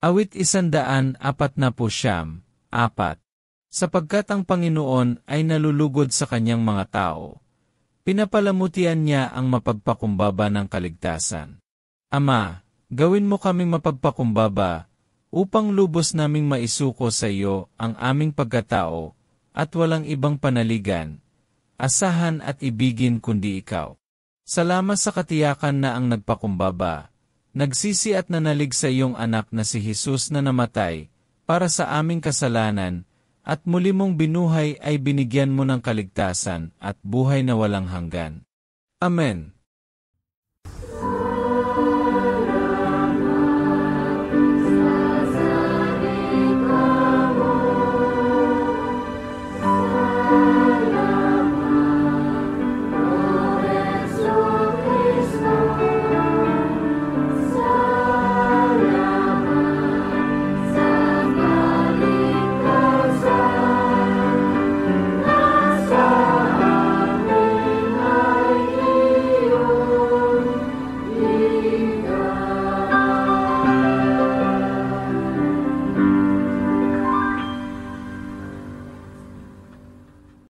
Awit 149:4. Sapagkat ang Panginoon ay nalulugod sa kanyang mga tao. Pinapalamutian niya ang mapagpakumbaba ng kaligtasan. Ama, gawin mo kaming mapagpakumbaba, upang lubos naming maisuko sa iyo ang aming pagkatao, at walang ibang panaligan, asahan at ibigin kundi ikaw. Salamat sa katiyakan na ang nagpakumbaba, nagsisi at nanalig sa iyong anak na si Jesus na namatay, para sa aming kasalanan, at muli mong binuhay ay binigyan mo ng kaligtasan at buhay na walang hanggan. Amen.